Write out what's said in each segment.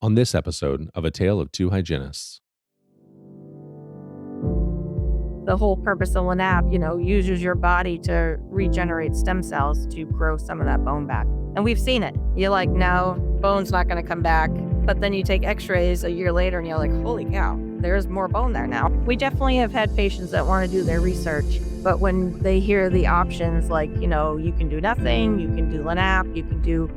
on this episode of A Tale of Two Hygienists. The whole purpose of LANAP, uses your body to regenerate stem cells to grow some of that bone back. And we've seen it. You're like, no, bone's not going to come back. But then you take x-rays a year later and you're like, holy cow, there's more bone there now. We definitely have had patients that want to do their research. But when they hear the options like, you can do nothing, you can do LANAP, you can do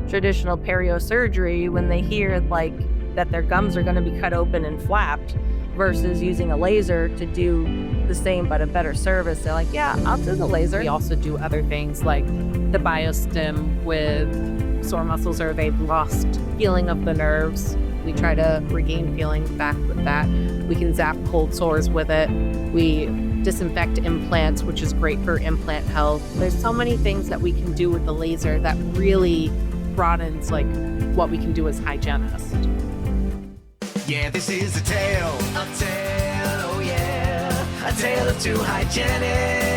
traditional perio surgery, when they hear like that their gums are going to be cut open and flapped versus using a laser to do the same but a better service, they're like, yeah, I'll do the laser. We also do other things like the biostim with sore muscles, or they've lost feeling of the nerves. We try to regain feeling back with that. We can zap cold sores with it. We disinfect implants, which is great for implant health. There's so many things that we can do with the laser that really broadens like what we can do as hygienists. Yeah, this is a tale, oh yeah, a tale of two hygienists.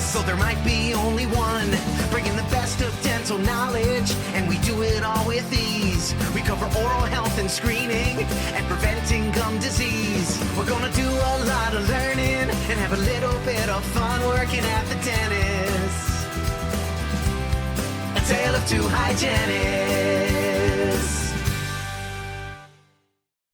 So there might be only one, bringing the best of dental knowledge, and we do it all with ease. We cover oral health and screening, and preventing gum disease. We're gonna do a lot of learning, and have a little bit of fun working at the dentist. A tale of two hygienists.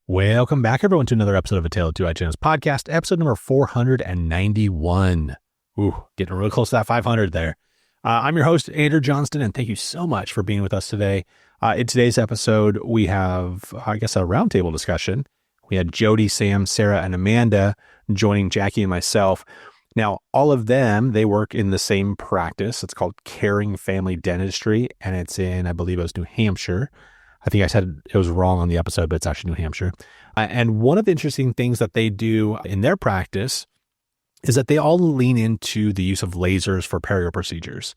Welcome back, everyone, to another episode of A Tale of Two Hygienists podcast, episode number 491. Ooh, getting real close to that 500 there. I'm your host, Andrew Johnston, and thank you so much for being with us today. In today's episode, we have, a roundtable discussion. We had Jodi, Sam, Sara, and Amanda joining Jackie and myself. Now, all of them, they work in the same practice. It's called Caring Family Dentistry, and it's in, I believe it was New Hampshire. I think I said it was wrong on the episode, but it's actually New Hampshire. And one of the interesting things that they do in their practice is that they all lean into the use of lasers for perio procedures.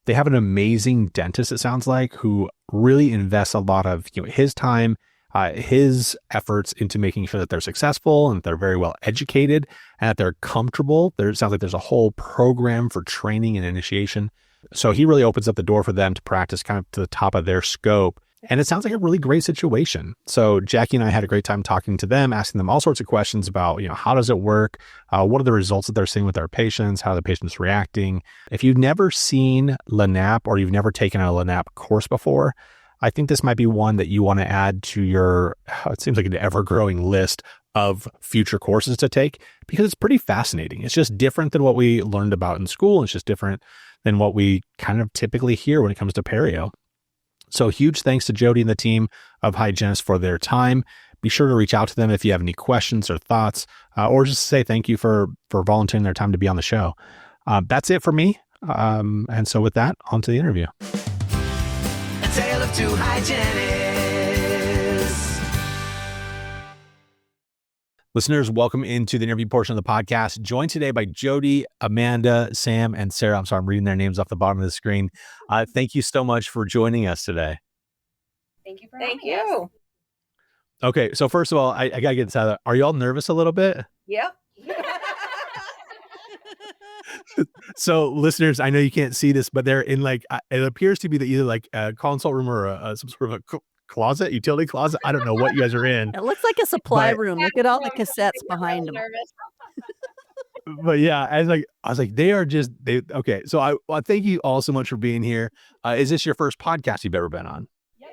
They have an amazing dentist, it sounds like, who really invests a lot of his time, his efforts into making sure that they're successful and that they're very well educated and that they're comfortable. It sounds like there's a whole program for training and initiation. So he really opens up the door for them to practice kind of to the top of their scope. And it sounds like a really great situation. So Jackie and I had a great time talking to them, asking them all sorts of questions about, how does it work? What are the results that they're seeing with their patients? How are the patients reacting? If you've never seen LANAP or you've never taken a LANAP course before, I think this might be one that you want to add to your, it seems like an ever-growing list of future courses to take, because it's pretty fascinating. It's just different than what we learned about in school. It's just different than what we kind of typically hear when it comes to perio. So huge thanks to Jodi and the team of Hygienists for their time. Be sure to reach out to them if you have any questions or thoughts, or just say thank you for volunteering their time to be on the show. That's it for me. And so with that, on to the interview. A tale of two hygienists. Listeners, welcome into the interview portion of the podcast. Joined today by Jodi, Amanda, Sam, and Sara. I'm sorry, I'm reading their names off the bottom of the screen. Thank you so much for joining us today. Thank you for having us. Okay, so first of all, I got to get this out of there. Are y'all nervous a little bit? Yep. So listeners, I know you can't see this, but they're in it appears to be either like a consult room or some sort of a closet, utility closet. I don't know what you guys are in. It looks like a supply room. Look at all the cassettes behind them. But yeah, I was like, okay. So I thank you all so much for being here. Is this your first podcast you've ever been on? Yeah.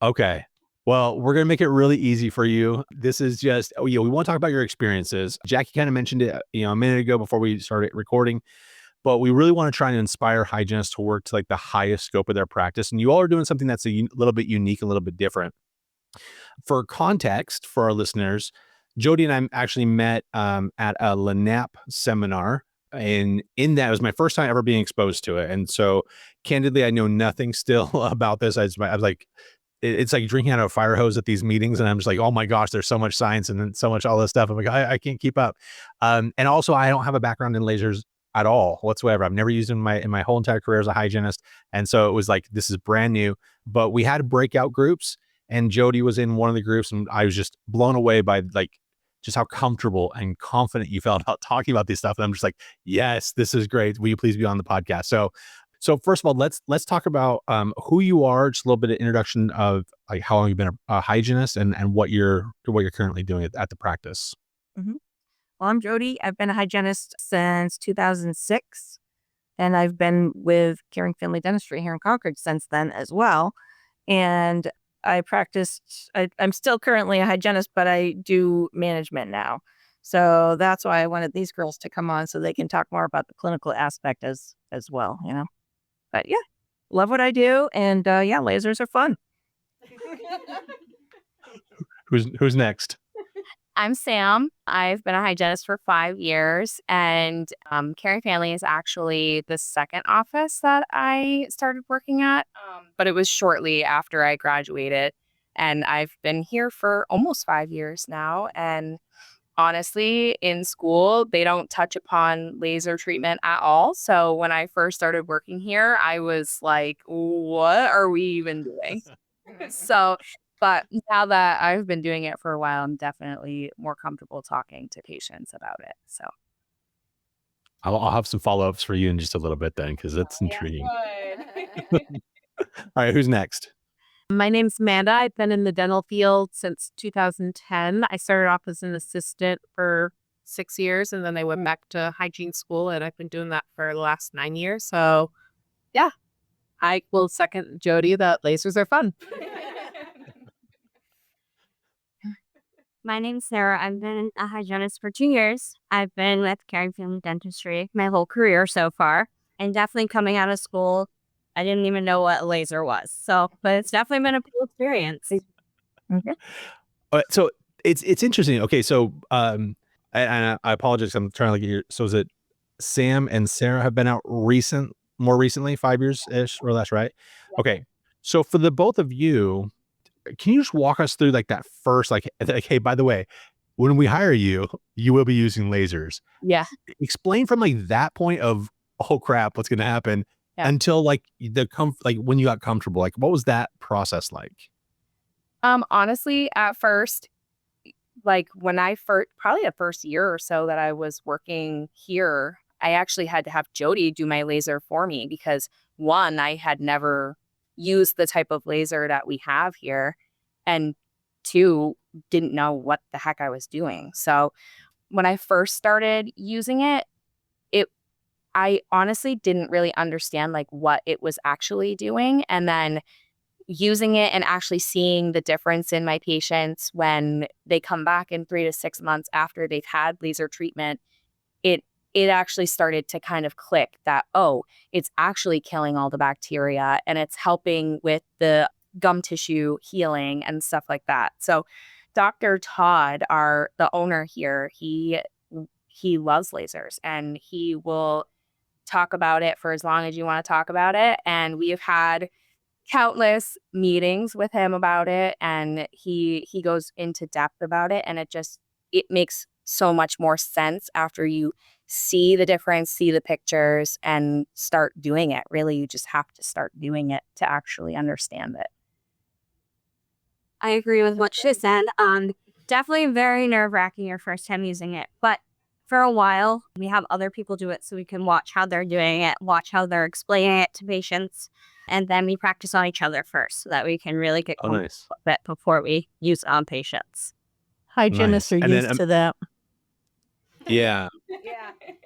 Okay. Well, we're going to make it really easy for you. This is just, we want to talk about your experiences. Jackie kind of mentioned it, a minute ago before we started recording, but we really want to try and inspire hygienists to work to the highest scope of their practice. And you all are doing something that's a little bit unique, a little bit different. For context, for our listeners, Jodi and I actually met at a LANAP seminar, and in that, it was my first time ever being exposed to it. And so, candidly, I know nothing still about this. I was like, it's like drinking out of a fire hose at these meetings, and I'm just like, oh my gosh, there's so much science and then so much all this stuff. I'm like, I can't keep up. And also, I don't have a background in lasers at all whatsoever. I've never used them in my whole entire career as a hygienist, and so it was like, this is brand new. But we had breakout groups, and Jodi was in one of the groups, and I was just blown away by just how comfortable and confident you felt about talking about this stuff. And I'm just like, yes, this is great. Will you please be on the podcast? So So first of all, let's talk about who you are, just a little bit of introduction of like how long you've been a hygienist and what you're currently doing at the practice. Mhm. Well, I'm Jodi. I've been a hygienist since 2006, and I've been with Caring Family Dentistry here in Concord since then as well. And I'm still currently a hygienist, but I do management now. So that's why I wanted these girls to come on so they can talk more about the clinical aspect as well, you know. But yeah, love what I do. And yeah, lasers are fun. Who's next? I'm Sam. I've been a hygienist for 5 years, and Caring Family is actually the second office that I started working at, but it was shortly after I graduated, and I've been here for almost 5 years now. And honestly, in school, they don't touch upon laser treatment at all. So when I first started working here, I was like, what are we even doing? So, but now that I've been doing it for a while, I'm definitely more comfortable talking to patients about it. So, I'll have some follow-ups for you in just a little bit then, because that's intriguing. All right, who's next? My name's Amanda. I've been in the dental field since 2010. I started off as an assistant for 6 years, and then I went back to hygiene school, and I've been doing that for the last 9 years. So, yeah, I will second Jodi that lasers are fun. My name's Sara. I've been a hygienist for 2 years. I've been with Caring Family Dentistry my whole career so far. And definitely coming out of school, I didn't even know what a laser was. So, but it's definitely been a cool experience. So it's interesting. Okay, so and I apologize. I'm trying to get here. So is it Sam and Sara have been out more recently, 5 years ish or less, right? Yeah. Okay. So for the both of you, can you just walk us through like that first, like, hey, by the way, when we hire you, you will be using lasers. yeah. Explain from like that point of, oh crap, what's going to happen until like like when you got comfortable, like what was that process like? Honestly, at first, like when probably the first year or so that I was working here, I actually had to have Jodi do my laser for me because one, I had never used the type of laser that we have here, and two, didn't know what the heck I was doing. So when I first started using it, I honestly didn't really understand like what it was actually doing. And then using it and actually seeing the difference in my patients when they come back in 3 to 6 months after they've had laser treatment, it actually started to kind of click that, oh, it's actually killing all the bacteria and it's helping with the gum tissue healing and stuff like that. So Dr. Todd, the owner here, he loves lasers and he will talk about it for as long as you want to talk about it. And we have had countless meetings with him about it, and he goes into depth about it, and it makes so much more sense after you see the difference, see the pictures, and start doing it. Really, you just have to start doing it to actually understand it. I agree with what she said. Definitely very nerve-wracking your first time using it. But for a while, we have other people do it so we can watch how they're doing it, watch how they're explaining it to patients. And then we practice on each other first so that we can really get comfortable with it before we use it on patients. Hygienists are used to that. Yeah.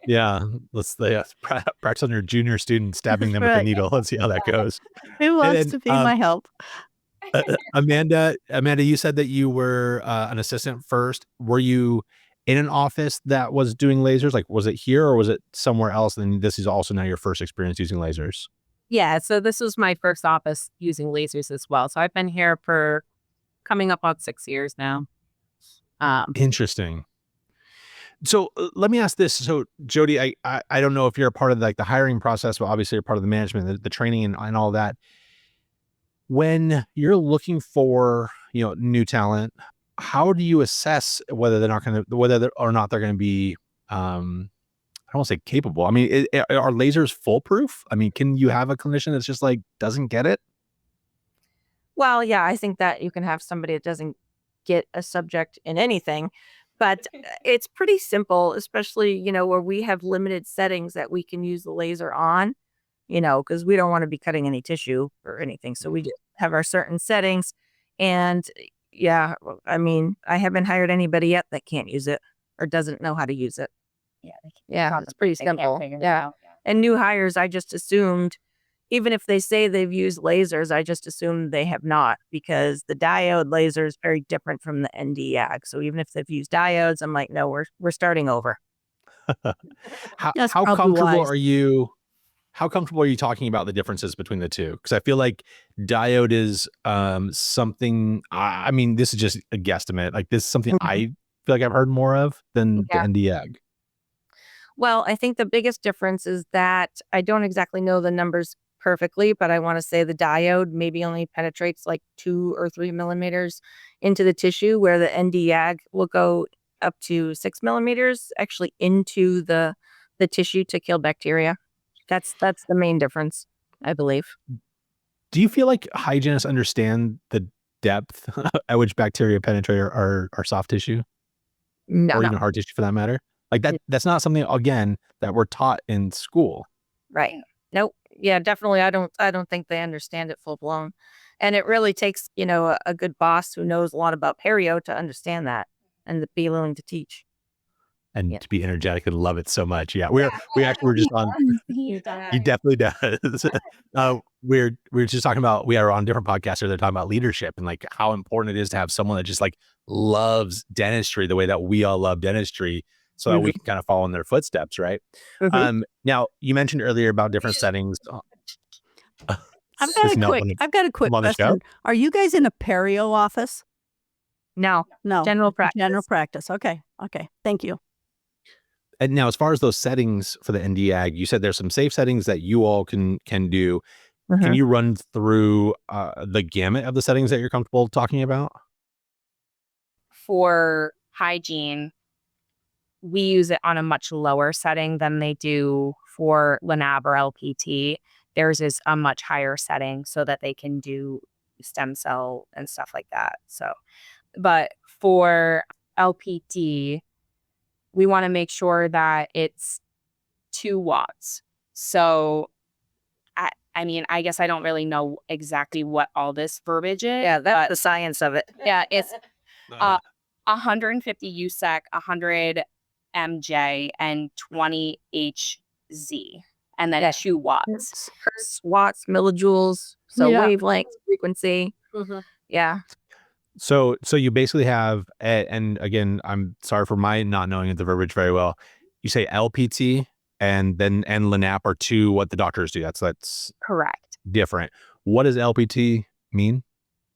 Yeah. Let's practice on your junior student, stabbing them with a needle. Let's see how that goes. Who wants to be my help? Amanda, you said that you were an assistant first. Were you in an office that was doing lasers? Like, was it here or was it somewhere else? And this is also now your first experience using lasers. Yeah, so this was my first office using lasers as well. So I've been here for coming up on 6 years now. Interesting. So let me ask this. So Jodi, I don't know if you're a part of like the hiring process, but obviously you're part of the management, the training and all that. When you're looking for, new talent, how do you assess whether or not they're going to be, I don't want to say capable. I mean, are lasers foolproof? I mean, can you have a clinician that's just like, doesn't get it? Well, yeah, I think that you can have somebody that doesn't get a subject in anything, but it's pretty simple, especially, where we have limited settings that we can use the laser on. because we don't want to be cutting any tissue or anything. So we just have our certain settings. And yeah, I mean, I haven't hired anybody yet that can't use it or doesn't know how to use it. Yeah, it's pretty simple. Yeah. And new hires, I just assumed, even if they say they've used lasers, I just assumed they have not, because the diode laser is very different from the Nd:YAG. So even if they've used diodes, I'm like, no, we're starting over. How comfortable are you? How comfortable are you talking about the differences between the two? Because I feel like diode is something. I mean, this is just a guesstimate. Like, this is something I feel like I've heard more of than the Nd:YAG. Well, I think the biggest difference is that I don't exactly know the numbers perfectly, but I want to say the diode maybe only penetrates like 2 or 3 millimeters into the tissue, where the Nd:YAG will go up to 6 millimeters actually into the tissue to kill bacteria. That's the main difference, I believe. Do you feel like hygienists understand the depth at which bacteria penetrate our soft tissue? No. Or even hard tissue for that matter? Like that's not something, again, that we're taught in school. Right. Nope. Yeah, definitely. I don't think they understand it full blown. And it really takes, a good boss who knows a lot about perio to understand that and to be willing to teach. And to be energetic and love it so much. Yeah. We actually were just on. He definitely does. We're just talking about, we are on different podcasts where they're talking about leadership and like how important it is to have someone that just like loves dentistry the way that we all love dentistry, so that we can kind of follow in their footsteps, right? Now, you mentioned earlier about different settings. I've got a quick question. Are you guys in a perio office? No. General practice. General practice. Okay. Thank you. And now, as far as those settings for the Nd:YAG, you said there's some safe settings that you all can do. Can you run through the gamut of the settings that you're comfortable talking about? For hygiene, we use it on a much lower setting than they do for LANAP or LPT. Theirs is a much higher setting so that they can do stem cell and stuff like that. So, but for LPT, we want to make sure that it's 2 watts. So, I mean, I guess I don't really know exactly what all this verbiage is. Yeah, that's the science of it. Yeah, it's 150 USEC, 100 MJ, and 20 HZ, and then 2 watts. Hertz, watts, millijoules, so wavelength, frequency. Yeah. So you basically have, and again, I'm sorry for my not knowing the verbiage very well. You say LPT and LANAP are 2 what the doctors do. That's correct. Different. What does LPT mean?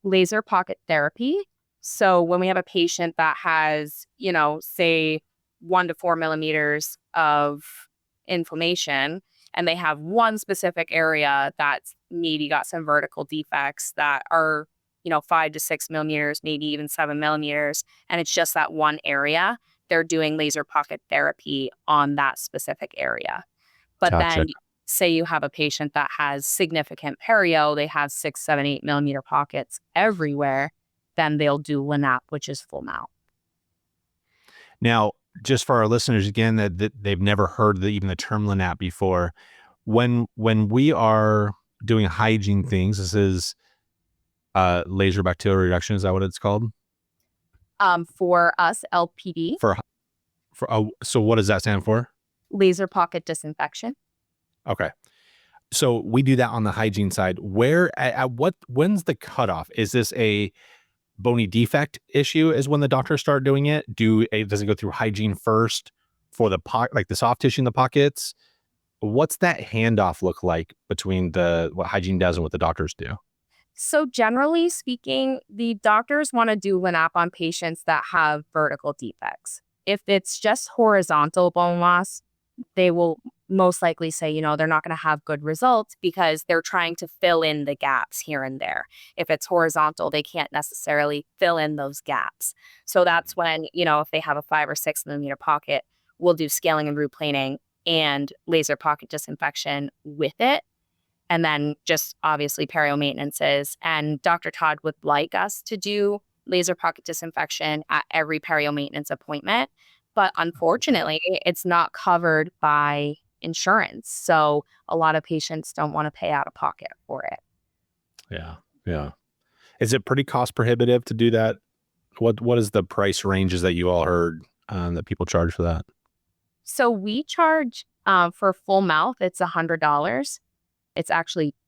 Laser pocket therapy. So when we have a patient that has, say 1 to 4 millimeters of inflammation, and they have one specific area that's maybe got some vertical defects that are 5 to 6 millimeters, maybe even 7 millimeters, and it's just that one area, they're doing laser pocket therapy on that specific area. But then say you have a patient that has significant perio, they have 6, 7, 8 millimeter pockets everywhere, then they'll do LANAP, which is full mount. Now, just for our listeners, again, that they've never heard even the term LANAP before, when we are doing hygiene things, this is laser bacterial reduction. Is that what it's called? For us, LPD. So what does that stand for? Laser pocket disinfection. Okay. So we do that on the hygiene side. When's the cutoff? Is this a bony defect issue is when the doctors start doing it? Does it go through hygiene first for the like the soft tissue in the pockets? What's that handoff look like between what hygiene does and what the doctors do? So generally speaking, the doctors want to do LANAP on patients that have vertical defects. If it's just horizontal bone loss, they will most likely say, they're not going to have good results because they're trying to fill in the gaps here and there. If it's horizontal, they can't necessarily fill in those gaps. So that's when, if they have a 5 or 6 millimeter pocket, we'll do scaling and root planing and laser pocket disinfection with it. And then just obviously perio maintenances. And Dr. Todd would like us to do laser pocket disinfection at every perio maintenance appointment. But unfortunately, it's not covered by insurance. So a lot of patients don't want to pay out of pocket for it. Yeah. Yeah. Is it pretty cost prohibitive to do that? What is the price ranges that you all heard that people charge for that? So we charge for full mouth, it's $100.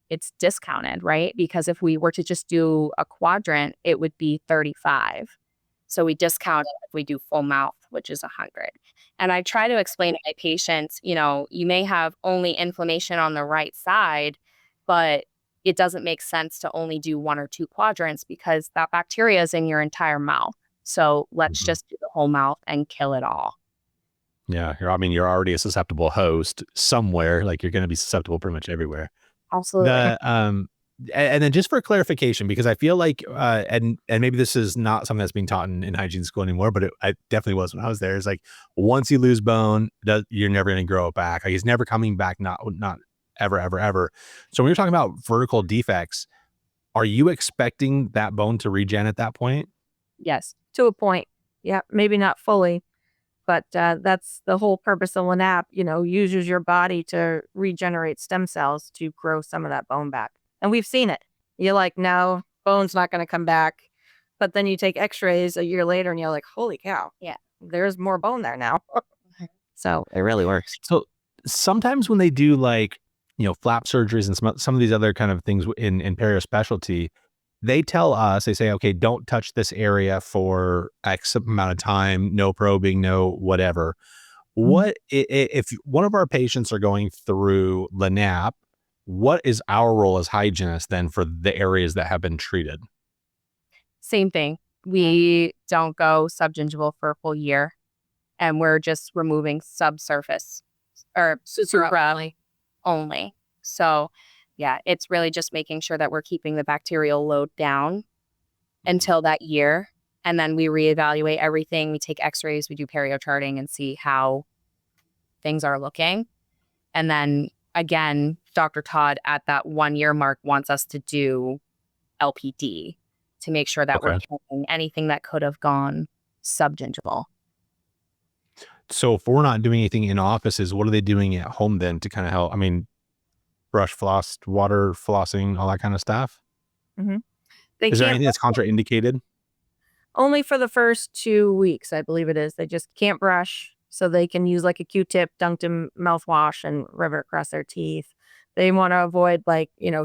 It's discounted, right? Because if we were to just do a quadrant, it would be $35. So we discount it if we do full mouth, which is $100. And I try to explain to my patients, you may have only inflammation on the right side, but it doesn't make sense to only do 1 or 2 quadrants because that bacteria is in your entire mouth. So let's just do the whole mouth and kill it all. Yeah. You're already a susceptible host somewhere. Like you're going to be susceptible pretty much everywhere. Absolutely. And then just for clarification, because I feel like, and maybe this is not something that's being taught in hygiene school anymore, but I definitely was when I was there. It's like, once you lose bone, you're never going to grow it back. Like it's never coming back. Not ever, ever, ever. So when you're talking about vertical defects, are you expecting that bone to regen at that point? Yes, to a point. Yeah, maybe not fully. But that's the whole purpose of LANAP, uses your body to regenerate stem cells to grow some of that bone back. And we've seen it. You're like, no, bone's not going to come back. But then you take x-rays a year later and you're like, holy cow. Yeah. There's more bone there now. So it really works. So sometimes when they do flap surgeries and some of these other kind of things in perio specialty, they tell us, they say, okay, don't touch this area for X amount of time, no probing, no whatever. What if one of our patients are going through LANAP, what is our role as hygienists then for the areas that have been treated? Same thing. We don't go subgingival for a full year, and we're just removing subsurface or supra only. So yeah, it's really just making sure that we're keeping the bacterial load down until that year. And then we reevaluate everything. We take x-rays, we do perio charting and see how things are looking. And then again, Dr. Todd at that 1 year mark wants us to do LPD to make sure that we're killing anything that could have gone subgingival. So if we're not doing anything in offices, what are they doing at home then to kind of help? Brush, floss, water, flossing, all that kind of stuff? Mm-hmm. Is there anything that's contraindicated? Only for the first 2 weeks, I believe it is. They just can't brush, so they can use like a Q-tip dunked in mouthwash and rub it across their teeth. They want to avoid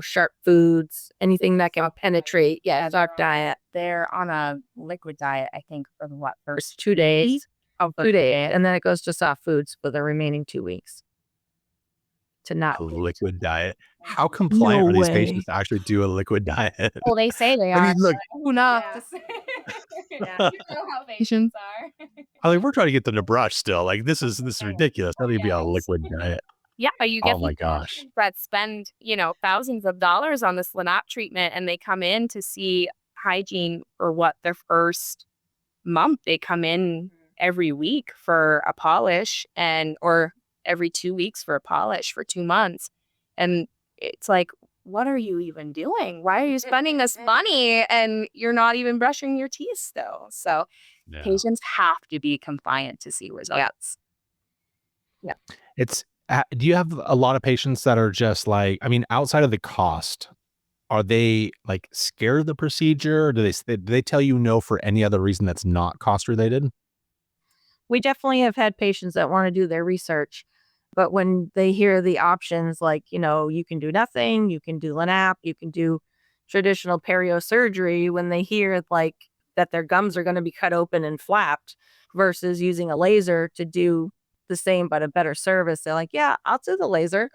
sharp foods, anything that can penetrate. Yeah, dark diet. They're on a liquid diet, I think, for the first 2 days? 2 days. And then it goes to soft foods for the remaining 2 weeks. To not a liquid diet. How compliant are these patients to actually do a liquid diet? Well, they say they are. Look, who knows? Yeah. You know how patients are. We're trying to get them to brush still. Like this is ridiculous. That would be a liquid diet. Yeah, but you get my gosh, that spend thousands of dollars on this LANAP treatment, and they come in to see hygiene for their first month. They come in every week for a polish or every 2 weeks for a polish for 2 months. And it's like, what are you even doing? Why are you spending this money and you're not even brushing your teeth still? So patients have to be compliant to see results. Yeah. Do you have a lot of patients that are just outside of the cost, are they scared of the procedure? Or do they tell you no for any other reason that's not cost related? We definitely have had patients that want to do their research. But when they hear the options you can do nothing, you can do LANAP, you can do traditional perio surgery, when they hear that their gums are going to be cut open and flapped versus using a laser to do the same but a better service, they're like, yeah, I'll do the laser.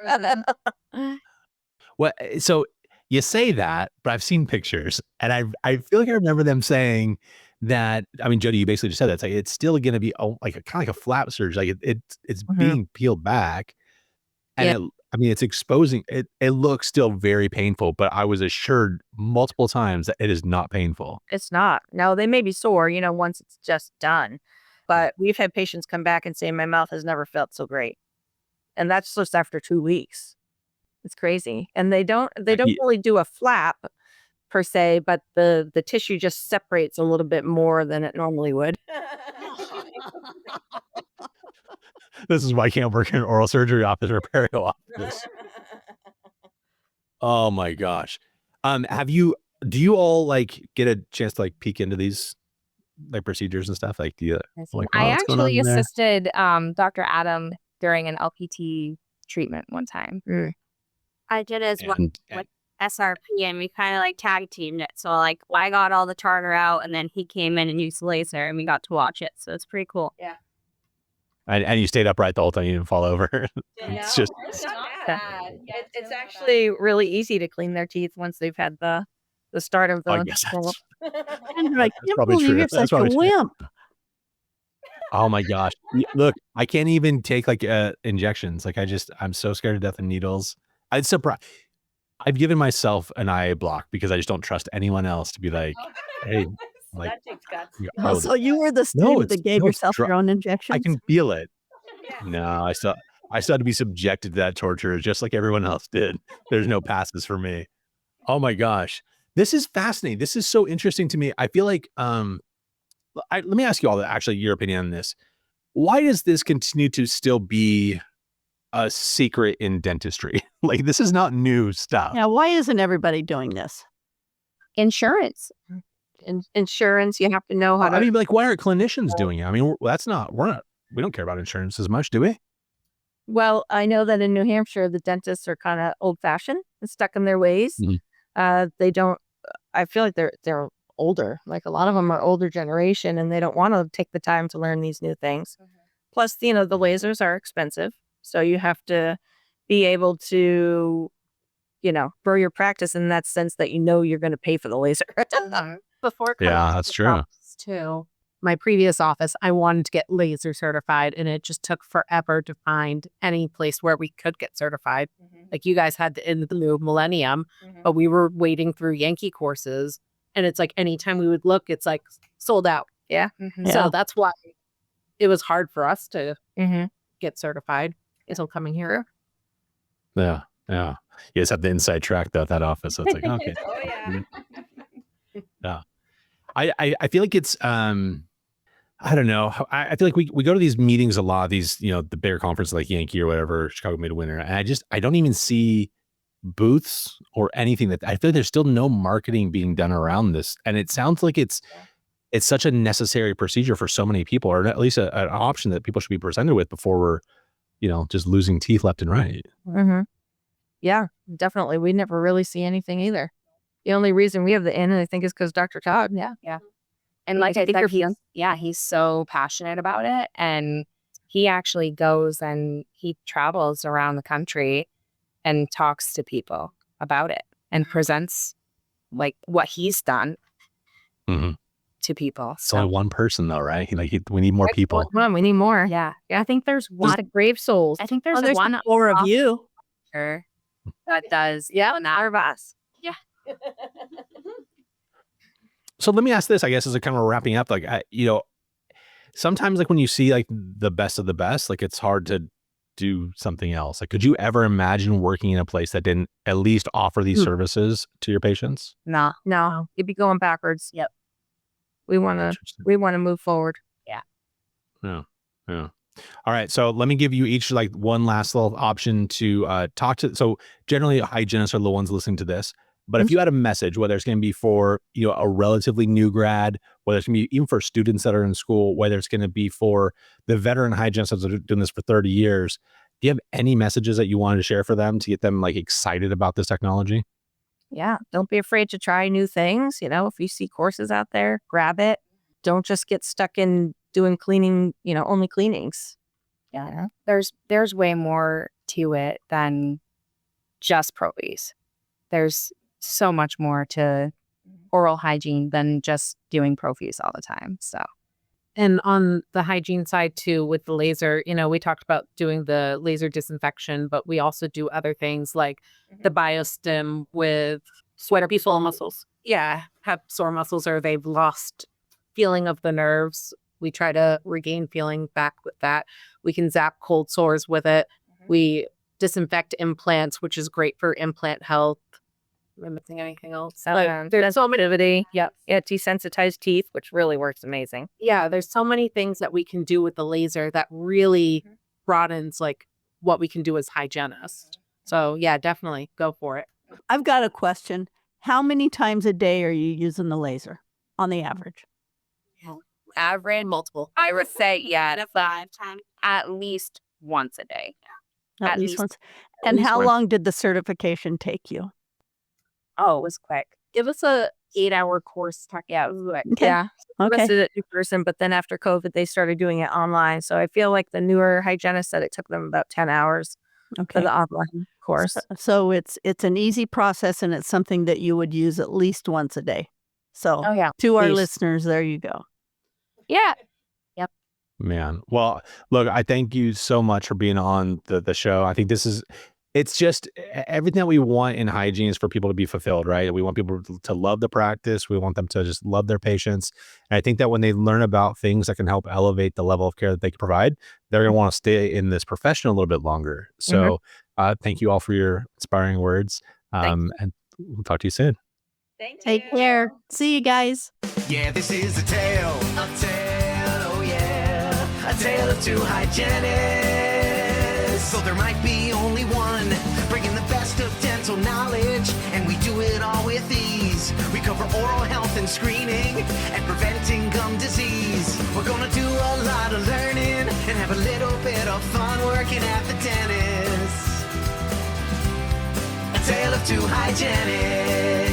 Well, so you say that, but I've seen pictures and I feel like I remember them saying that, Jodi, you basically just said that it's still going to be kind of like a flap surgery. It's being peeled back and it's exposing it. It looks still very painful, but I was assured multiple times that it is not painful. It's not. No, they may be sore, once it's just done, but we've had patients come back and say, my mouth has never felt so great. And that's just after 2 weeks. It's crazy. And they don't really do a flap per se, but the tissue just separates a little bit more than it normally would. This is why I can't work in an oral surgery office or a perio office. Oh my gosh. Do you all like get a chance to like peek into these like procedures and stuff? Like, do you like, I what's going on actually in there? assisted Dr. Adam during an LPT treatment one time. I did as well And- with SRP, and we kind of like tag teamed it. So like I got all the tartar out, and then he came in and used the laser, and we got to watch it. So it's pretty cool. Yeah. And you stayed upright the whole time. You didn't fall over. It's just not bad. It's actually really easy to clean their teeth once they've had the start of the. I guess that's, And I that's can't probably believe true. you're That's such a probably true. wimp. Oh my gosh. Look, I can't even take like injections. Like I'm so scared to death of needles. I'm surprised. I've given myself an eye block because I just don't trust anyone else to be like, hey, like, That takes guts. Oh, so you were the student that gave yourself your own injections? I can feel it. No, I still had to be subjected to that torture just like everyone else did. There's no passes for me. Oh my gosh. This is fascinating. This is so interesting to me. I feel like, let me ask you all actually your opinion on this. Why does this continue to still be a secret in dentistry? Like, this is not new stuff. Yeah, why isn't everybody doing this? Insurance. Insurance, you have to know how to. I mean, like, why aren't clinicians doing it? I mean, we don't care about insurance as much, do we? Well, I know that in New Hampshire, the dentists are kind of old fashioned and stuck in their ways. They don't, I feel like they're older. Like a lot of them are older generation and they don't want to take the time to learn these new things. Plus, the lasers are expensive. So you have to be able to, grow your practice in that sense that you're going to pay for the laser. Before Yeah, that's true. Too. My previous office, I wanted to get laser certified, and it just took forever to find any place where we could get certified. Like you guys had in the new millennium, but we were waiting through Yankee courses, and it's like anytime we would look, it's like sold out. Yeah. So that's why it was hard for us to get certified until coming here. Yeah. Yeah. You just have the inside track though at that office. So it's like, okay. Oh, yeah. Yeah. I feel like it's, I don't know. I feel like we go to these meetings a lot, these, the bigger conferences like Yankee or whatever, Chicago Midwinter. And I don't even see booths or anything that I feel like there's still no marketing being done around this. And it sounds like it's such a necessary procedure for so many people, or at least an option that people should be presented with before we're, just losing teeth left and right. Yeah, definitely. We never really see anything either. The only reason we have the in, I think, is because Dr. Todd. Yeah. And like I said, he's so passionate about it. And he actually goes and he travels around the country and talks to people about it and presents like what he's done to people. It's only one person though, right? We need more people. Come on, we need more. Yeah. I think there's a lot of brave souls. I think there's there's one more of you. that does. Yeah, our boss. Yeah. So let me ask this, I guess, as a kind of wrapping up, like, sometimes like when you see like the best of the best, like it's hard to do something else. Like, could you ever imagine working in a place that didn't at least offer these services to your patients? No, you'd be going backwards. Yep. We want to move forward. Yeah. All right. So let me give you each like one last little option to talk to. So generally hygienists are the ones listening to this, but if you had a message, whether it's going to be for, a relatively new grad, whether it's going to be even for students that are in school, whether it's going to be for the veteran hygienists that are doing this for 30 years, do you have any messages that you wanted to share for them to get them like excited about this technology? Yeah. Don't be afraid to try new things. If you see courses out there, grab it. Don't just get stuck in doing cleaning, only cleanings. Yeah. There's way more to it than just provies. There's so much more to oral hygiene than just doing profuse all the time. So, and on the hygiene side too, with the laser, we talked about doing the laser disinfection, but we also do other things like the biostim with sweater sore muscles. Yeah, have sore muscles or they've lost feeling of the nerves. We try to regain feeling back with that. We can zap cold sores with it. We disinfect implants, which is great for implant health. Am I missing anything else? There's sensitivity. Yep. Yeah, desensitized teeth, which really works amazing. Yeah, there's so many things that we can do with the laser that really broadens like what we can do as hygienists. So yeah, definitely go for it. I've got a question. How many times a day are you using the laser on the average? Average, multiple. I would say, 5 times. At least once a day. At least once. And how long did the certification take you? Oh, it was quick. Give us a 8-hour course. Yeah, it was quick. Okay. Yeah. Okay. Most did it in person, but then after COVID, they started doing it online. So I feel like the newer hygienists said it took them about 10 hours for the online course. So it's an easy process, and it's something that you would use at least once a day. So to our listeners, there you go. Yeah. Man. Well, look, I thank you so much for being on the show. I think it's just everything that we want in hygiene is for people to be fulfilled, right? We want people to love the practice. We want them to just love their patients. And I think that when they learn about things that can help elevate the level of care that they can provide, they're going to want to stay in this profession a little bit longer. So thank you all for your inspiring words. And we'll talk to you soon. Take care. See you guys. Yeah, this is a tale, oh yeah, a tale of two hygienists. So there might be only one, bringing the best of dental knowledge, and we do it all with ease. We cover oral health and screening, and preventing gum disease. We're gonna do a lot of learning, and have a little bit of fun working at the dentist. A tale of two hygienists.